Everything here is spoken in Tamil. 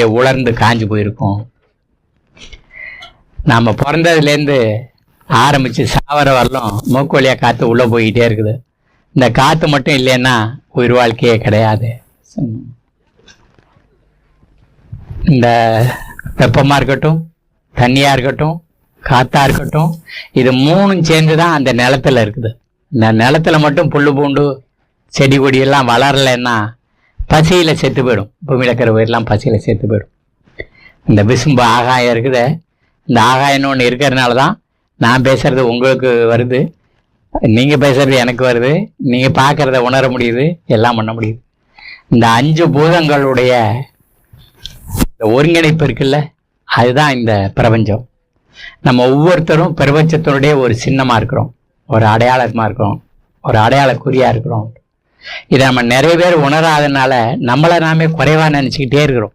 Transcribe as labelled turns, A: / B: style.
A: உலர்ந்து காஞ்சு போயிருக்கும். நாம் பிறந்ததுலேருந்து ஆரம்பித்து சாவர வரலும் மூக்கு வழியாக காற்று உள்ளே போய்கிட்டே இருக்குது. இந்த காற்று மட்டும் இல்லைன்னா உயிர் வாழ்க்கையே கிடையாது. இந்த வெப்பமாக இருக்கட்டும், தண்ணியாக இருக்கட்டும், காற்றா இருக்கட்டும், இது மூணும் சேர்ந்து தான் அந்த நிலத்தில் இருக்குது. இந்த நிலத்தில் மட்டும் புல் பூண்டு செடி கொடியெல்லாம் வளரலைன்னா பசியில் செத்து போயிடும். பூமியில் இருக்கிற உயிரெல்லாம் பசியில் செத்து போயிடும். இந்த விசும்பு ஆகாயம் இருக்குது. இந்த ஆகாயம்னு ஒன்று இருக்கிறதுனால தான் நான் பேசுகிறது உங்களுக்கு வருது, நீங்கள் பேசுகிறது எனக்கு வருது, நீங்கள் பார்க்குறத உணர முடியுது, எல்லாம் பண்ண முடியுது. இந்த 5 பூதங்களுடைய இந்த ஒருங்கிணைப்பு இருக்குல்ல, அதுதான் இந்த பிரபஞ்சம். நம்ம ஒவ்வொருத்தரும் பிரபஞ்சத்தினுடைய ஒரு சின்னமாக இருக்கிறோம், ஒரு அடையாளமாக இருக்கிறோம், ஒரு அடையாள குறியாக இருக்கிறோம். இதை நம்ம நிறைய பேர் உணராதனால நம்மளை நாமே குறைவாக நினச்சிக்கிட்டே இருக்கிறோம்.